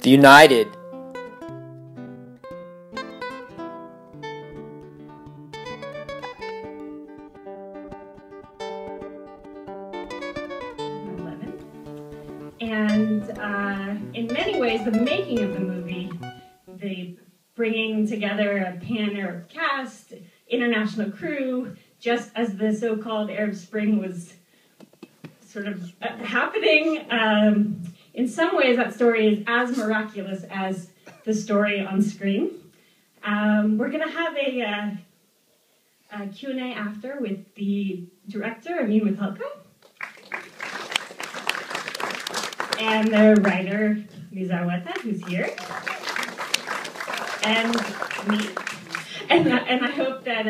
United. And in many ways, the making of the movie, the bringing together a pan-Arab cast, international crew, just as the so-called Arab Spring was sort of happening. In some ways, that story is as miraculous as the story on screen. We're going to have a Q&A after with the director, Amin Matalqa, and the writer, Nizar, who's here, and me. And I hope that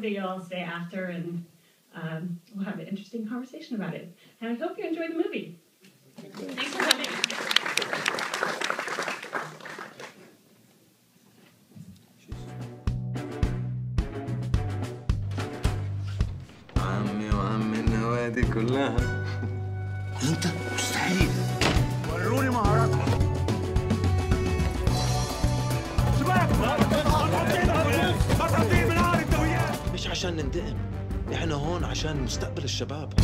you'll all stay after, and we'll have an interesting conversation about it. And I hope you enjoy the movie. Thanks for coming. عمي النوادي كلها. انت مستحيل. وروني مهاراتكم. مش عشان ننتقم، احنا هون عشان مستقبل الشباب.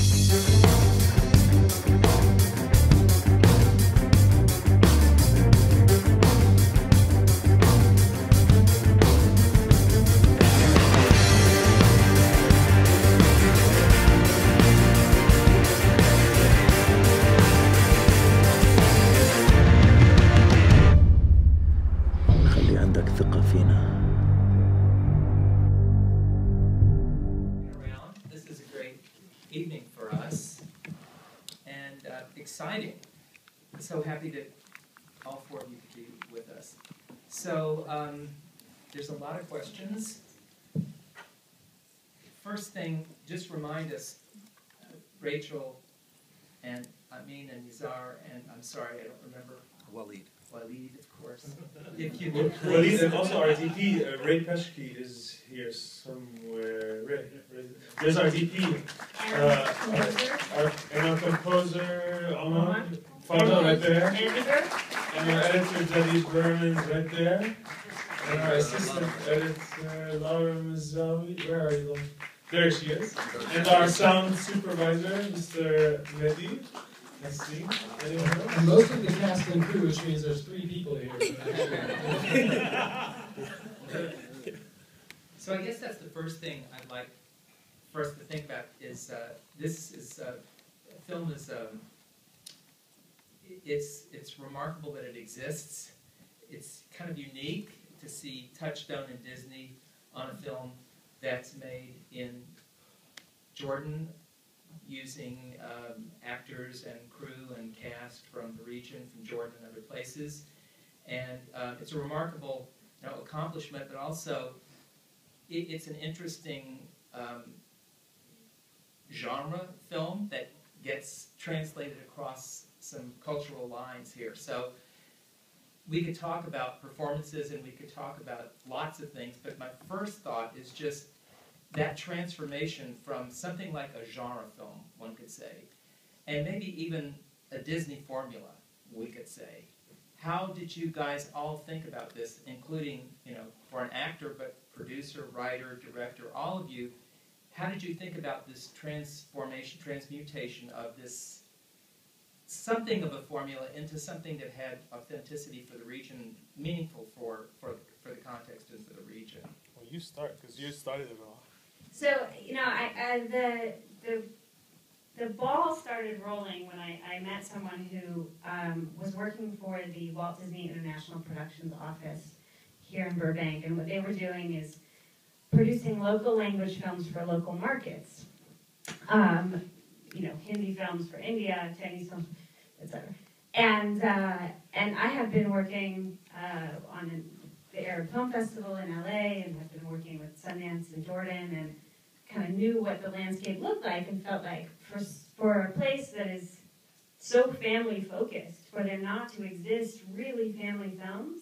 خلي عندك ثقة فينا. Evening for us, and exciting. So happy that all four of you could be with us. So there's a lot of questions. First thing, just remind us, Rachel and Amin and Nizar, and I'm sorry, I don't remember. Walid, of course. If you Walid, and also our DP, Ray Peshki, is here somewhere. Ray, there's our DP. And our composer, Aman, Fado, right there. And our editor, Jadid Berman's right there. And our assistant editor, Laura Mazawi. Where are you? There she is. And our sound supervisor, Mr. Mehdi. Let's see. Anyone else? And most of the cast and crew, which means there's 3 people here. So I guess that's the first thing I'd like first to think about is film is it's remarkable that it exists. It's kind of unique to see Touchstone and Disney on a film that's made in Jordan, using actors and crew and cast from the region, from Jordan and other places, and it's a remarkable accomplishment, but also it's an interesting genre film that gets translated across some cultural lines here. So we could talk about performances and we could talk about lots of things, but my first thought is just that transformation from something like a genre film, one could say, and maybe even a Disney formula, we could say. How did you guys all think about this, including, for an actor, but producer, writer, director, all of you, how did you think about this transmutation of this something of a formula into something that had authenticity for the region, meaningful for the context and for the region? Well, you start, because you started it all. So, the ball started rolling when I met someone who was working for the Walt Disney International Productions office here in Burbank, and what they were doing is producing local language films for local markets. Hindi films for India, Chinese films, etc. And I have been working on the Arab Film Festival in LA, and have been working with Sundance in Jordan, and kind of knew what the landscape looked like, and felt like for a place that is so family focused, for there not to exist really family films,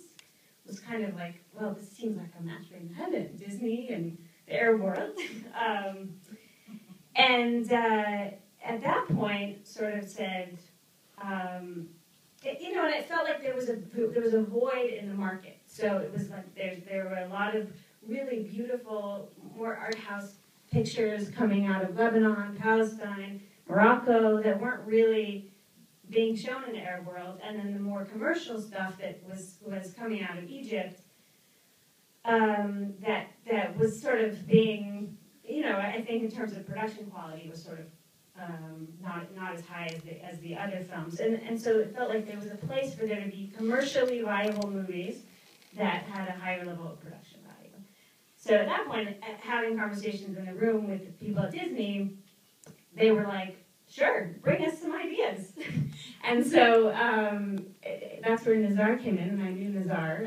was kind of like, well, this seems like a match made in heaven, Disney and the Arab world. And at that point, sort of said, and it felt like there was a void in the market. So it was like there were a lot of really beautiful, more art house pictures coming out of Lebanon, Palestine, Morocco that weren't really being shown in the Arab world, and then the more commercial stuff that was coming out of Egypt, that was sort of being, I think in terms of production quality was sort of not as high as the other films, and so it felt like there was a place for there to be commercially viable movies that had a higher level of production value. So at that point, having conversations in the room with the people at Disney, they were like, sure, bring us some ideas. And so that's where Nazar came in, and I knew Nazar,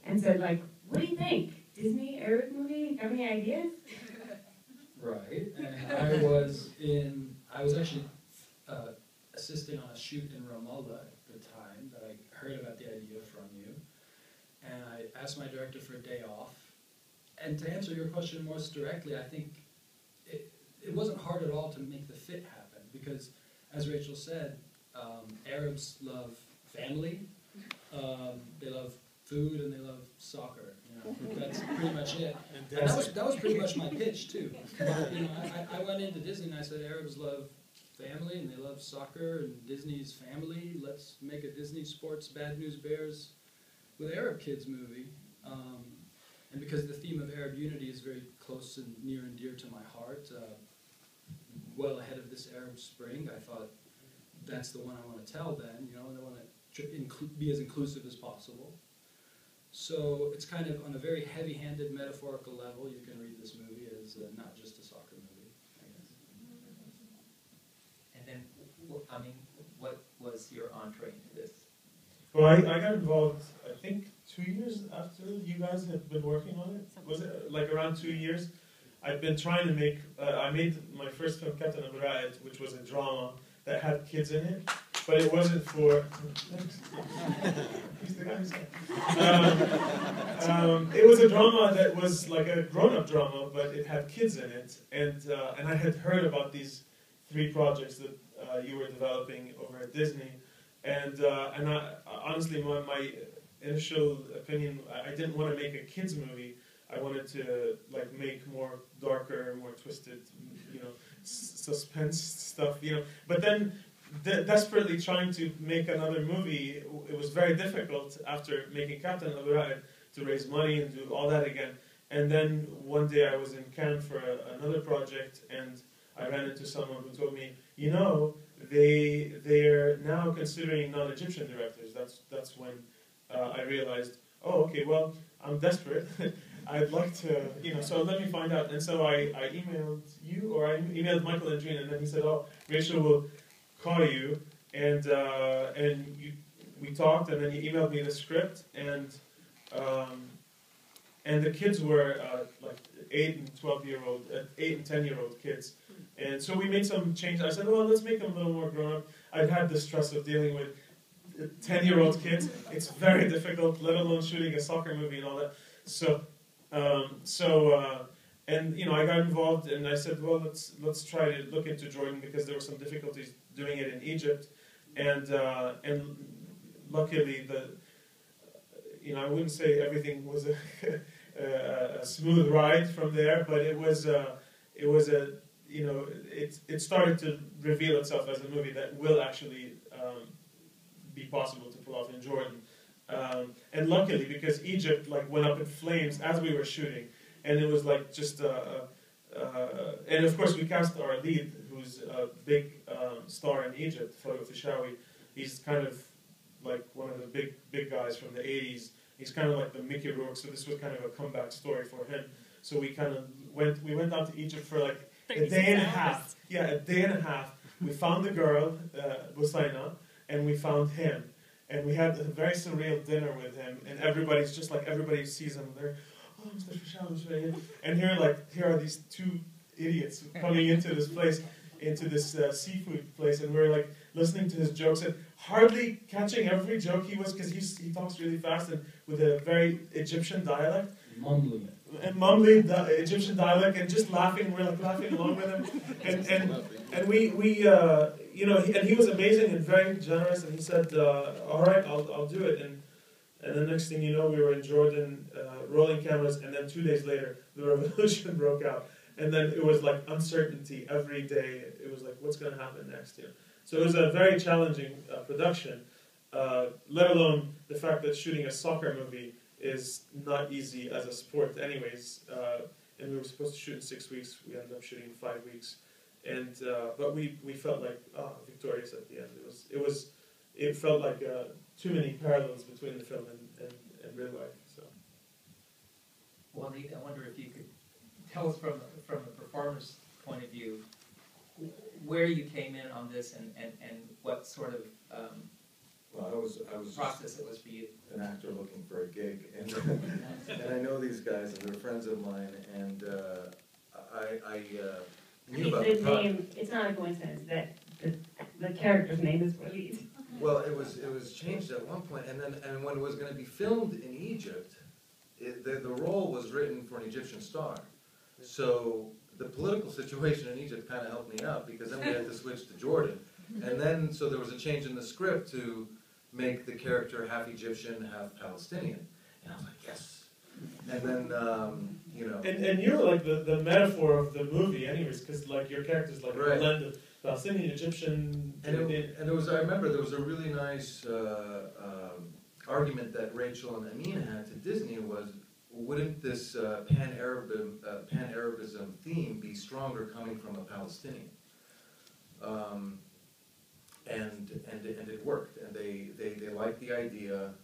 and said, like, what do you think? Disney Arab movie? Have any ideas? Right, and I was actually assisting on a shoot in Ramallah at the time that I heard about the idea from you, and I asked my director for a day off. And to answer your question most directly, I think it wasn't hard at all to make the fit happen, because, as Rachel said, Arabs love family, they love food, and they love soccer. That's pretty much it. And that was pretty much my pitch too. I went into Disney and I said, Arabs love family and they love soccer, and Disney's family. Let's make a Disney Sports Bad News Bears with Arab kids movie. And because the theme of Arab unity is very close and near and dear to my heart, well ahead of this Arab Spring, I thought that's the one I want to tell then, and I want to be as inclusive as possible. So it's kind of on a very heavy-handed metaphorical level. You can read this movie as not just a soccer movie, I guess. And then, what was your entree into this? Well, I got involved, I think, 2 years after you guys had been working on it. Was it like around 2 years? I'd been trying to make, I made my first film, Captain Abu Ra'id, which was a drama that had kids in it, but it wasn't for, he's the guy who said it was a drama that was like a grown-up drama, but it had kids in it, and I had heard about these 3 projects that you were developing over at Disney, and I, honestly, my initial opinion, I didn't want to make a kids movie. I wanted to like make more darker, more twisted, suspense stuff, But then, desperately trying to make another movie, it was very difficult after making Captain Abu Ra'id to raise money and do all that again. And then one day I was in Cannes for another project, and I ran into someone who told me, they're now considering non-Egyptian directors. That's when I realized, oh, okay, well, I'm desperate. I'd like to, so let me find out. And so I emailed you, or I emailed Michael and Jean, and then he said, oh, Rachel will call you, and we talked, and then he emailed me the script, and the kids were like 8 and 10-year-old kids. And so we made some changes. I said, well, let's make them a little more grown up. I've had the stress of dealing with 10-year-old kids. It's very difficult, let alone shooting a soccer movie and all that. I got involved, and I said, well, let's try to look into Jordan, because there were some difficulties doing it in Egypt, and luckily I wouldn't say everything was a smooth ride from there, but it started to reveal itself as a movie that will actually be possible to pull off in Jordan. And luckily, because Egypt went up in flames as we were shooting, and it was like just and of course we cast our lead, who's a big star in Egypt, Farouk Fishawi. He's kind of like one of the big guys from the 80s. He's kind of like the Mickey Rourke, so this was kind of a comeback story for him. So we went down to Egypt for like a day and a half. Yeah, a day and a half. We found the girl, Busaina, and we found him. And we had a very surreal dinner with him, and everybody sees him, they're, oh, Mr. Fishawi, and here are these 2 idiots coming into this place, into this seafood place, and we're like listening to his jokes and hardly catching every joke because he talks really fast and with a very Egyptian dialect. Mumbly Egyptian dialect, and just laughing. We're like laughing along with him, and we you know, and he was amazing and very generous, and he said, all right, I'll do it. And the next thing you know, we were in Jordan, rolling cameras, and then 2 days later, the revolution broke out. And then it was like uncertainty every day. It was like, what's going to happen next year? So it was a very challenging production, let alone the fact that shooting a soccer movie is not easy as a sport anyways. And we were supposed to shoot in 6 weeks. We ended up shooting in 5 weeks. And but we felt like victorious at the end. It felt like too many parallels between the film and real life. So. Waleed, I wonder if you could tell us from a performer's point of view where you came in on this and what sort of well, I was process it was for you. An actor looking for a gig, and I know these guys, and they're friends of mine, and I knew about the name. It's not a coincidence that the character's name is Waleed. Well, it was changed at one point, and when it was going to be filmed in Egypt, the role was written for an Egyptian star. So the political situation in Egypt kind of helped me out, because then we had to switch to Jordan, and then so there was a change in the script to make the character half Egyptian, half Palestinian, and I was like, yes. And then you know, and you're like the metaphor of the movie, anyways, because like your character's like right. a blend of Palestinian, Egyptian, and it was. I remember there was a really nice argument that Rachel and Amin had to Disney was, wouldn't this pan-Arabism theme be stronger coming from a Palestinian? And it worked, and they liked the idea,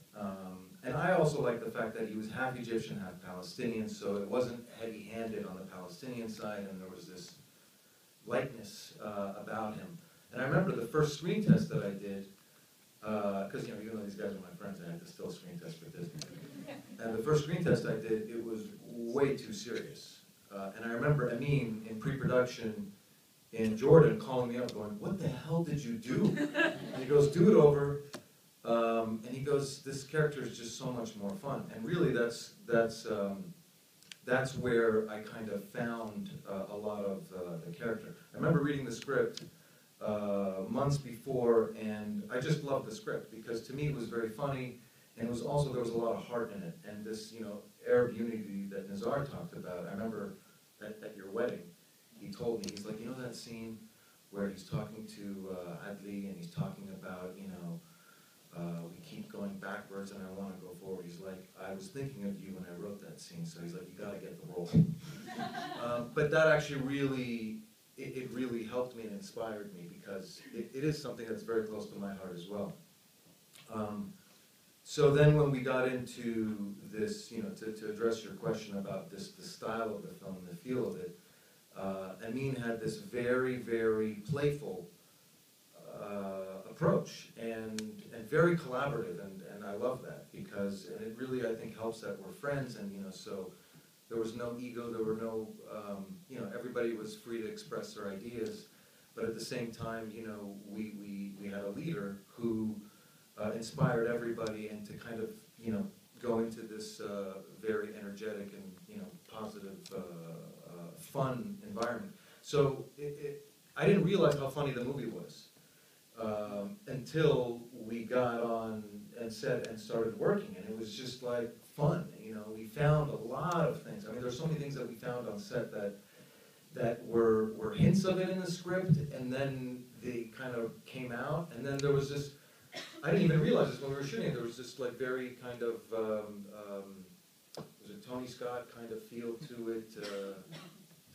and I also liked the fact that he was half Egyptian, half Palestinian, so it wasn't heavy-handed on the Palestinian side, and there was this lightness about him. And I remember the first screen test that I did, because you know, even though these guys were my friends, I had to still screen test for Disney. And the first screen test I did, it was way too serious. And I remember Amin in pre-production in Jordan calling me up going, what the hell did you do? And he goes, do it over. And he goes, this character is just so much more fun. And really that's where I kind of found a lot of the character. I remember reading the script months before, and I just loved the script because to me it was very funny, and it was also, there was a lot of heart in it. And this, you know, Arab unity that Nizar talked about, I remember at your wedding, he told me, he's like, you know that scene where he's talking to Adli and he's talking about, you know, we keep going backwards and I want to go forward. He's like, I was thinking of you when I wrote that scene, so he's like, you got to get the role. But that actually really, it really helped me and inspired me because it is something that's very close to my heart as well. So then when we got into this, you know, to address your question about the style of the film and the feel of it, Amin had this very, very playful approach and very collaborative, and I love that because it really, I think, helps that we're friends, and you know, so there was no ego, there were no, you know, everybody was free to express their ideas, but at the same time, you know, we had a leader who inspired everybody and to kind of, you know, go into this very energetic and, you know, positive, fun environment. So I didn't realize how funny the movie was until we got on and set and started working, and it was just like fun. You know, we found a lot of things. I mean, there's so many things that we found on set that were hints of it in the script, and then they kind of came out, and then there was this. I didn't even realize this when we were shooting. There was this like very kind of was it Tony Scott kind of feel to it.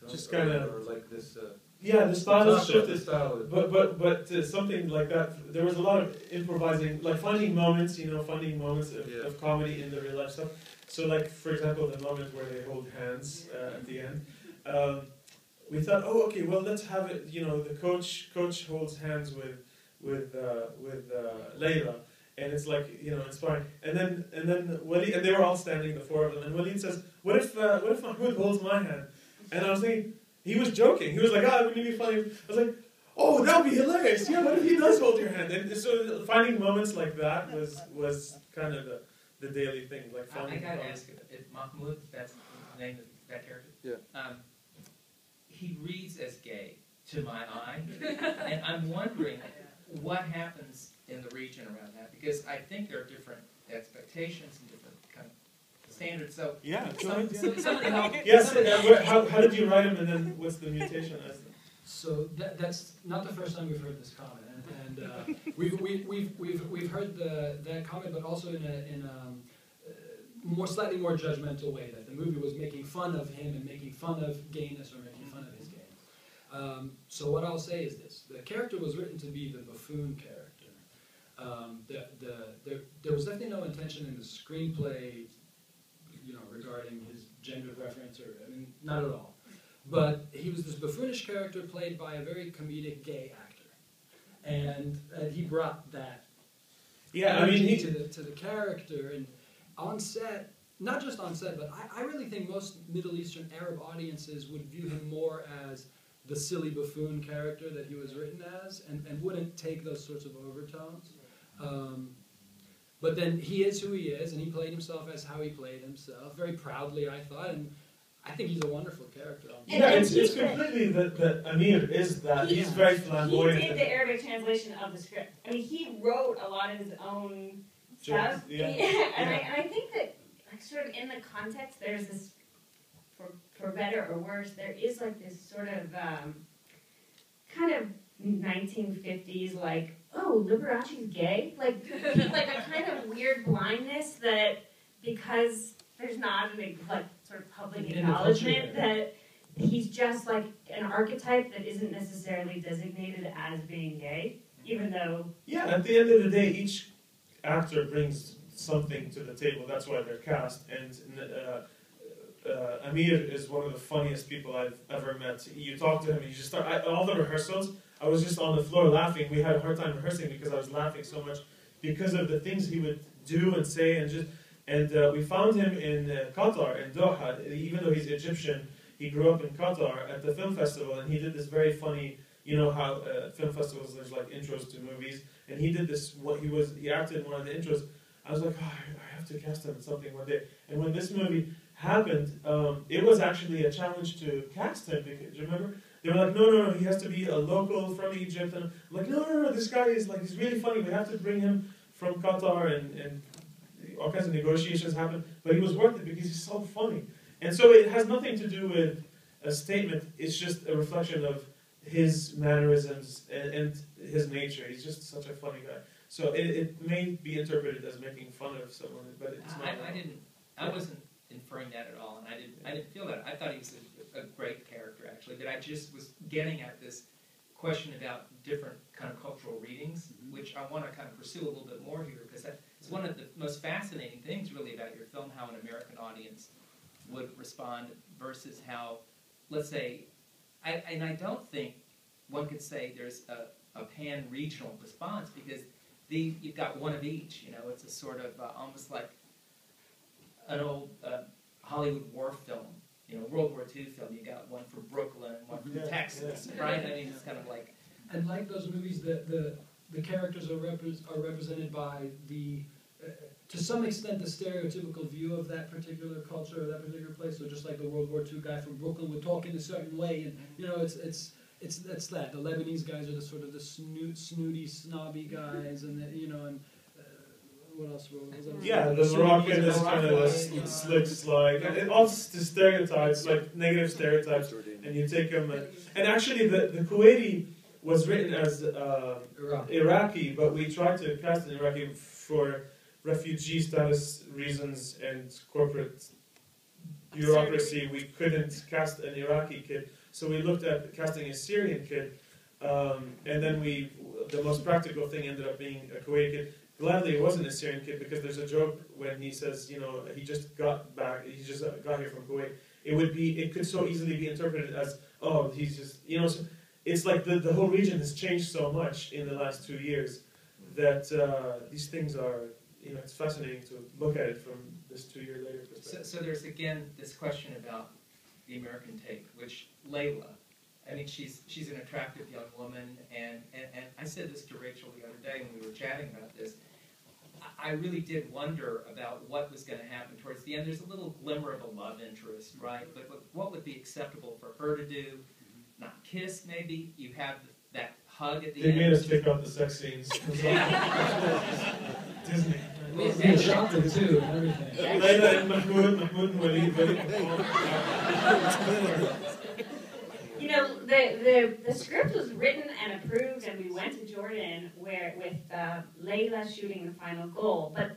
Just kind of, or like this. Yeah, the style is shifted. But Something like that. There was a lot of improvising, like funny moments, you know, funny moments of comedy in the real life stuff. So, like for example, the moment where they hold hands at the end. We thought, oh, okay, well, let's have it. You know, the coach holds hands with Layla, and it's like, you know, inspiring. And then Waleed, and they were all standing, the four of them. And Waleed says, "What if Mahmoud holds my hand?" And I was thinking, he was joking. He was like, "Ah, wouldn't it be funny?" I was like, "Oh, that would be hilarious! Yeah, what if he does hold your hand?" And so finding moments like that was kind of the daily thing. Like I gotta ask you, if Mahmoud, that's the name of that character. Yeah. He reads as gay to my eye, and I'm wondering what happens in the region around that, because I think there are different expectations and different kind of standards. So Yeah, somebody help. yes. How did you write them, and then what's the mutation as? So that's not the first time we've heard this comment, and we've heard that comment, but also in a slightly more judgmental way, that the movie was making fun of him and making fun of gayness or making fun of his gayness. So what I'll say is this: the character was written to be the buffoon character. There was definitely no intention in the screenplay, regarding his gender preference, not at all. But he was this buffoonish character played by a very comedic gay actor, and he brought that energy to the character. And on set, not just on set, but I really think most Middle Eastern Arab audiences would view him more as the silly buffoon character that he was written as, and wouldn't take those sorts of overtones. But then he is who he is, and he played himself as how he played himself, very proudly, I thought, and I think he's a wonderful character. Yeah, it's completely that Amir is that. He's very flamboyant. He did the Arabic translation of the script. I mean, he wrote a lot of his own stuff. Yeah. And I think that, like, sort of in the context, there's this, for better or worse, there is like this sort of kind of 1950s, like, oh, Liberace's gay? Like a kind of weird blindness that, because there's not an sort of public acknowledgement that he's just like an archetype that isn't necessarily designated as being gay, even though... Yeah, at the end of the day, each actor brings something to the table. That's why they're cast. And Amir is one of the funniest people I've ever met. You talk to him, and you just start... all the rehearsals, I was just on the floor laughing. We had a hard time rehearsing because I was laughing so much because of the things he would do and say, and we found him in Qatar, in Doha. Even though he's Egyptian, he grew up in Qatar at the film festival, and he did this very funny, how at film festivals there's like intros to movies, and he did this, he acted in one of the intros. I was like, oh, I have to cast him in something one day. And when this movie happened, it was actually a challenge to cast him, because, do you remember? They were like, no, he has to be a local from Egypt. And I'm like, no, this guy is like, he's really funny. We have to bring him from Qatar, and all kinds of negotiations happened. But he was worth it because he's so funny. And so it has nothing to do with a statement. It's just a reflection of his mannerisms and his nature. He's just such a funny guy. So it may be interpreted as making fun of someone, but it's not. I wasn't inferring that at all, and I didn't feel that. I thought he was a great character, actually, but I just was getting at this question about different kind of cultural readings, which I want to kind of pursue a little bit more here, because it's one of the most fascinating things, really, about your film, how an American audience would respond versus how, let's say, I don't think one could say there's a pan-regional response, because you've got one of each, it's a sort of almost like an old Hollywood war film, World War II film. You got one from Brooklyn and one from Texas, right? I mean, it's kind of like... And like those movies, the characters are represented by to some extent, the stereotypical view of that particular culture or that particular place. So just like the World War II guy from Brooklyn would talk in a certain way, and it's that. The Lebanese guys are the sort of the snooty, snobby guys, and what else? Yeah, the Moroccan is kind of slick, like all the stereotypes, like negative stereotypes, and you take them. And actually, the Kuwaiti was written as Iraqi, but we tried to cast an Iraqi for refugee status reasons and corporate bureaucracy. We couldn't cast an Iraqi kid, so we looked at casting a Syrian kid, and then the most practical thing ended up being a Kuwaiti kid. Gladly, it wasn't a Syrian kid, because there's a joke when he says, he just got back, he just got here from Kuwait. It could so easily be interpreted as, oh, he's just, so it's like the whole region has changed so much in the last 2 years that these things are, it's fascinating to look at it from this 2 year later perspective. So there's again this question about the American take, which Layla, I mean, she's an attractive young woman, and I said this to Rachel the other day when we were chatting about this. I really did wonder about what was going to happen towards the end. There's a little glimmer of a love interest, right? But what would be acceptable for her to do, not kiss maybe, you have that hug at the They end. made us take out the sex scenes. Disney. And shopping too, and everything. Layla and Mahmoud and Walid. You know, the script was written and approved, and we went to Jordan with Layla shooting the final goal. But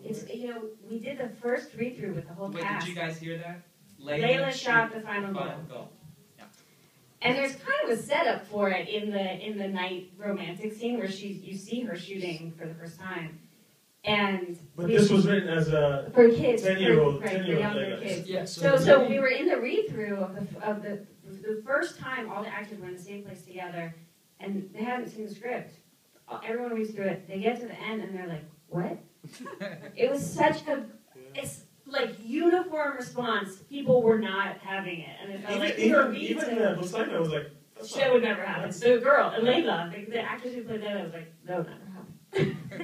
it's, you know, we did the first read-through with the whole Wait, cast. did you guys hear that? Layla shot the final goal. Yeah. And there's kind of a setup for it in the night romantic scene where you see her shooting for the first time. And But this was written as a for kids, 10-year-old, for younger kids. Yeah, So we were in the read-through of the first time all the actors were in the same place together, and they hadn't seen the script. Everyone reads through it. They get to the end, and they're like, "What?" It was such it's like uniform response. People were not having it, and it felt like we were reading. Even Busaina was like, Shit would never happen. The girl, Layla, the actress who played Layla was like, "That would never happen."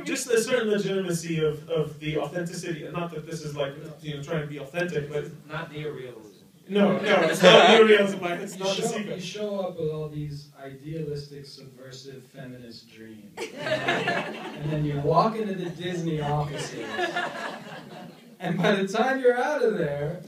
just a certain legitimacy of the authenticity, and not that this is like, you know, trying to be authentic, but Not neorealism. no, it's not neorealism. It's not the You secret. show up with all these idealistic, subversive, feminist dreams. And then you walk into the Disney offices. And by the time you're out of there,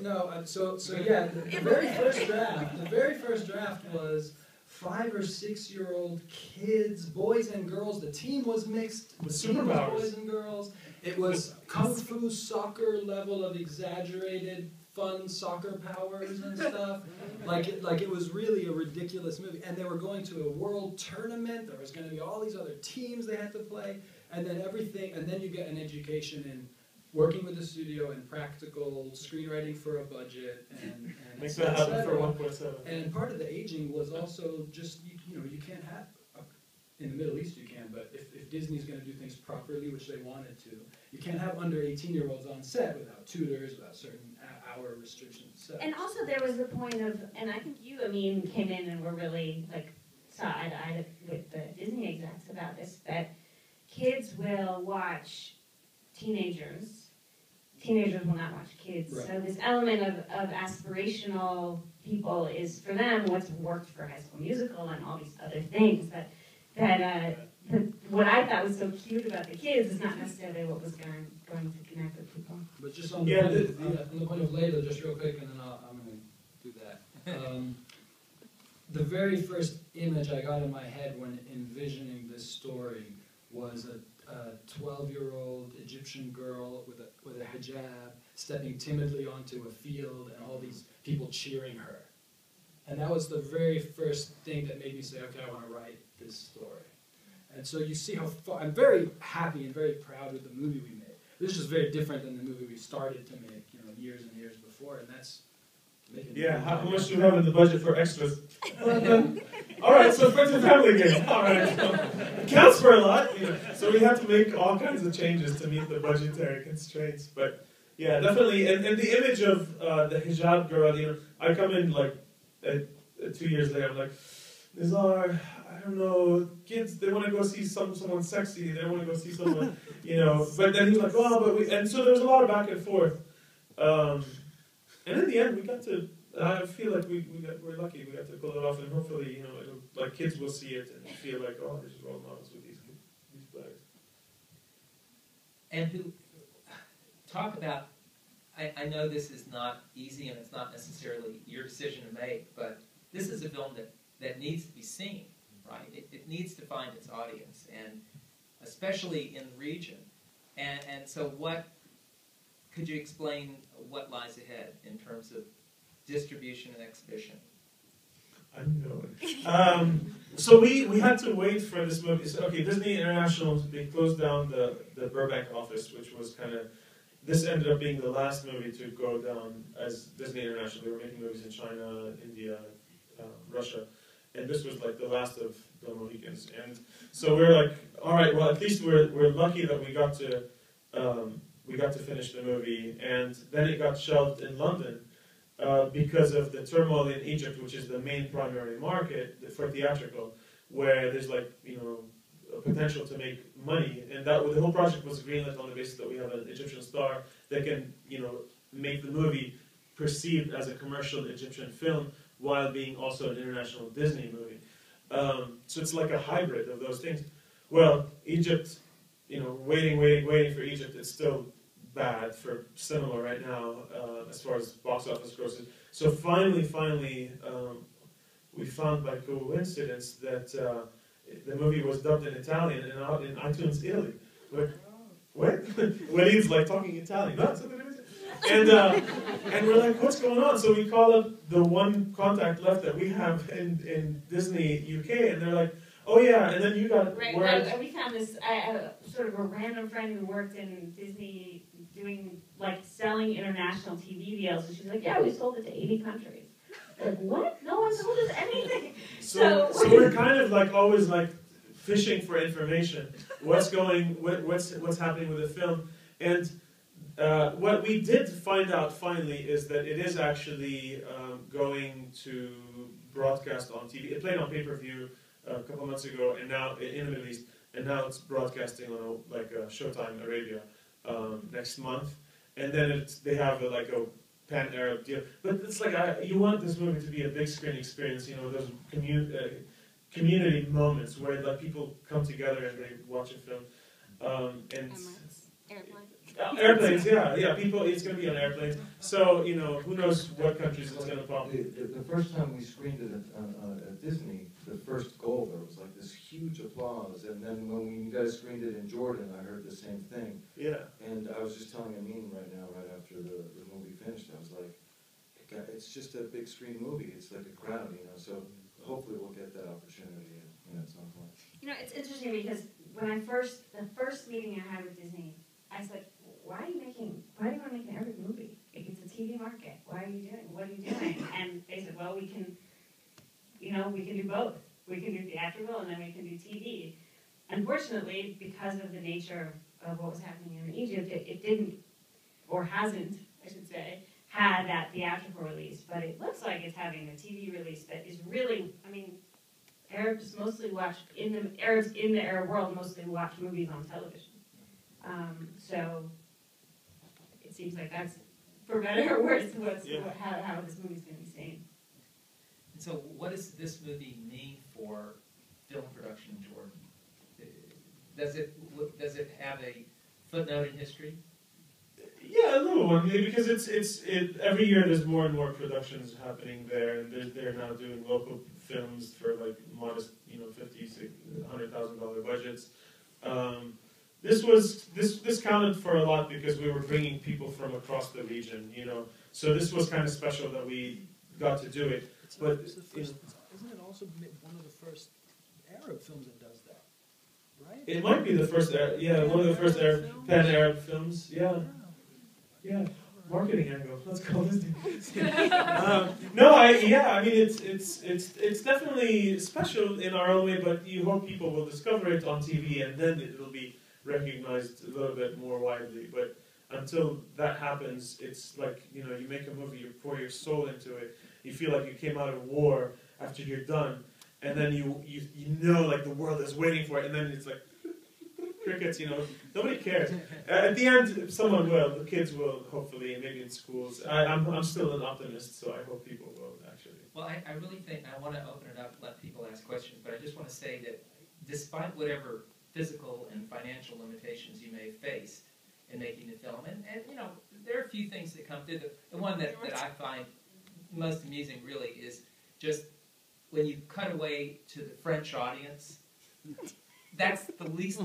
so yeah, the very first draft was 5 or 6 year old kids, boys and girls. The team was mixed with Superpowers. boys and girls. It was kung fu soccer level of exaggerated fun soccer powers and stuff. Like it was really a ridiculous movie. And they were going to a world tournament. There was going to be all these other teams they had to play, and then everything. And then you get an education in working with the studio and practical screenwriting for a budget and Makes that happen for 1.7. and part of the aging was also just you can't have in the Middle East you can, but if Disney's going to do things properly, which they wanted to, you can't have under 18-year-olds on set without tutors, without certain hour restrictions. And also there was the point of, and I think you, Amin, came in and were really like saw eye to eye with the Disney execs about this, that kids will watch teenagers. Teenagers will not watch kids. Right. So this element of aspirational people is for them what's worked for High School Musical and all these other things. What I thought was so cute about the kids is not necessarily what was going to connect with people. But just on the point of Layla, just real quick, and then I'm going to do that. The very first image I got in my head when envisioning this story was a 12-year-old Egyptian girl with a hijab stepping timidly onto a field and all these people cheering her. And that was the very first thing that made me say, okay, I want to write this story. And so you see how far, I'm very happy and very proud with the movie we made. This is just very different than the movie we started to make, years and years before, and that's making How much do you have in the budget for extras? All right, so friends and family game. All right, so it counts for a lot. So we have to make all kinds of changes to meet the budgetary constraints. But yeah, definitely. And the image of the hijab girl, I come in like 2 years later, I'm like, these are, I don't know, kids, they want to go see someone sexy, they want to go see someone, but then he's like, and so there was a lot of back and forth. And in the end, we got to, I feel like we're lucky, we got to pull it off, and hopefully, like kids will see it and feel like, oh, there's role models with these players. And who, talk about, I know this is not easy and it's not necessarily your decision to make, but this is a film that needs to be seen, right? It needs to find its audience, and especially in the region. And so could you explain what lies ahead in terms of distribution and exhibition? I know. So we had to wait for this movie. So, okay, Disney International, they closed down the Burbank office, which was kind of, this ended up being the last movie to go down as Disney International. They were making movies in China, India, Russia, and this was like the last of the Mohicans. And so we're like, all right, well, at least we're lucky that we got to finish the movie. And then it got shelved in London because of the turmoil in Egypt, which is the main primary market for theatrical, where there's like a potential to make money. And the whole project was greenlit on the basis that we have an Egyptian star that can make the movie perceived as a commercial Egyptian film, while being also an international Disney movie. So it's like a hybrid of those things. Well, Egypt, waiting for Egypt, it's still bad for cinema right now as far as box office grosses. So finally, we found by coincidence that the movie was dubbed in Italian and out in iTunes Italy. What? Waleed's like talking Italian. And we're like, what's going on? So we call up the one contact left that we have in Disney UK, and they're like, oh yeah, and then you got right. word. We found this sort of a random friend who worked in Disney doing selling international TV deals, and she's like, yeah, we sold it to 80 countries. Like, what? No one told us anything. So we're kind of always fishing for information. What's happening with the film? And what we did find out finally is that it is actually going to broadcast on TV. It played on pay-per-view a couple months ago, and now in the Middle East, and now it's broadcasting on Showtime Arabia next month. And then they have a pan-Arab deal. But it's you want this movie to be a big screen experience. Those community moments where people come together and they watch a film. And airplanes, yeah. People, it's going to be on airplanes. So who knows what countries it's going to pop. The first time we screened it at Disney, the first goal there was this huge applause, and then when you guys screened it in Jordan, I heard the same thing. Yeah. And I was just telling Amin right after the movie finished, I was like, it's just a big screen movie. It's like a crowd, So hopefully we'll get that opportunity at some point. It's interesting because when the first meeting I had with Disney, I said, why do you want to make an Arabic movie? It's a TV market. What are you doing? And they said, well, we can do both. We can do theatrical and then we can do TV. Unfortunately, because of the nature of what was happening in Egypt, it didn't, or hasn't, I should say, had that theatrical release. But it looks like it's having a TV release that is really, Arabs mostly watch, Arabs in the Arab world mostly watch movies on television. So it seems like that's, for better or worse, how this movie's going to be seen. And so what does this movie mean for film production in Jordan? Does it have a footnote in history? Yeah, a little one, because it's every year there's more and more productions happening there, and they're now doing local films for modest, $50,000, $100,000 budgets. This counted for a lot because we were bringing people from across the region, So this was kind of special that we got to do it. But isn't it also one of the first Arab films that does that? Right? It might be the first, one of the first pan-Arab films, yeah. Marketing angle. Let's call this. It's definitely special in our own way, but you hope people will discover it on TV, and then it will be recognized a little bit more widely. But until that happens, it's you make a movie, you pour your soul into it, you feel like you came out of war after you're done, and then you the world is waiting for it, and then it's crickets, nobody cares. At the end, someone will, the kids will, hopefully, and maybe in schools. I'm still an optimist, so I hope people will, actually. Well, I really think, I want to open it up, let people ask questions, but I just want to say that despite whatever physical and financial limitations you may face in making the film, and there are a few things that come through. The one that I find most amusing, really, is just when you cut away to the French audience. That's the least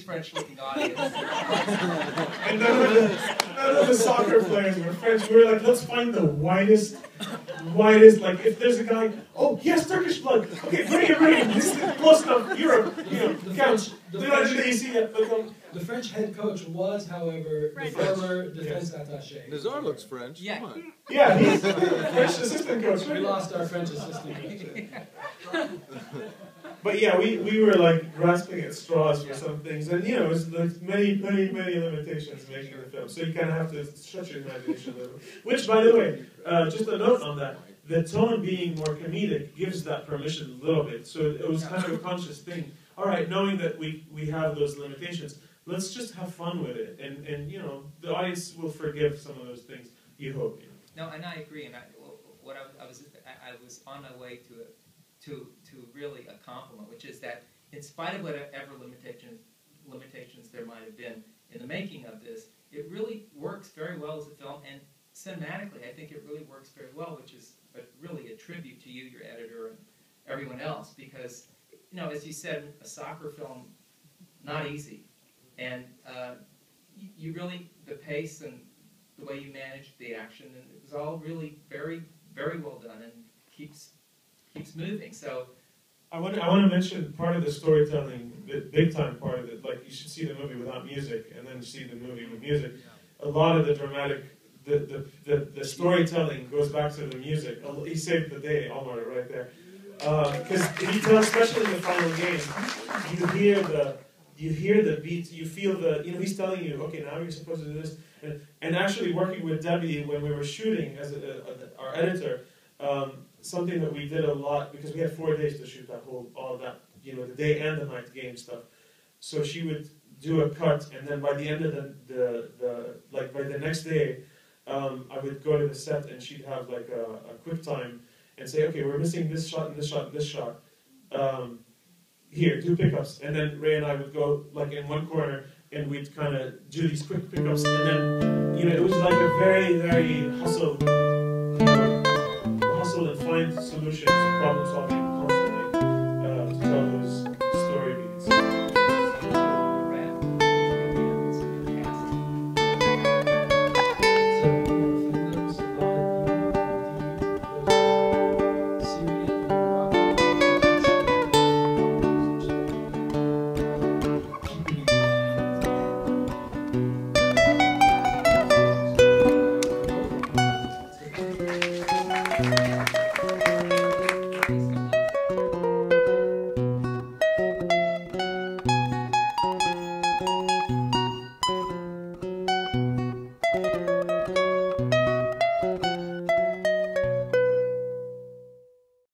French looking audience. And none of the soccer players were French. We were let's find the whitest, if there's a guy, oh yes, Turkish blood. Okay, bring him. This is close enough. Europe, couch. The French head coach was, however, the former defense attaché. Nazar looks French. Yeah. Come on. Yeah, he's the French assistant coach. We lost our French assistant coach. But yeah, we were grasping at straws for some things, and it was many limitations making the film. So you kind of have to shut your imagination a little. Which, by the way, just a note on that: the tone being more comedic gives that permission a little bit. So it was kind of a conscious thing. All right, knowing that we have those limitations, let's just have fun with it, and the audience will forgive some of those things. You hope. No, and I agree. And what I was on my way to really a compliment, which is that in spite of whatever limitations there might have been in the making of this, it really works very well as a film, and cinematically, I think it really works very well, which is really a tribute to you, your editor, and everyone else, because, you know, as you said, a soccer film, not easy, and you really, the pace and the way you managed the action, and it was all really very, very well done, and keeps moving. So I want to mention part of the storytelling, the big time part of it. Like, you should see the movie without music, and then see the movie with music. A lot of the dramatic, the storytelling goes back to the music. He saved the day, Omar, right there. Because he tells, especially in the final game, you hear the beats, you feel the, you know, he's telling you, okay, now you're supposed to do this. And actually working with Debbie when we were shooting as our editor, something that we did a lot, because we had 4 days to shoot all of that, you know, the day and the night game stuff. So she would do a cut, and then by the end of by the next day, I would go to the set, and she'd have like a quick time and say, okay, we're missing this shot and this shot and this shot. Here, do pickups. And then Ray and I would go like in one corner, and we'd kind of do these quick pickups, and then, you know, it was like a very, very hustle and find solutions, problem solving constantly to tell those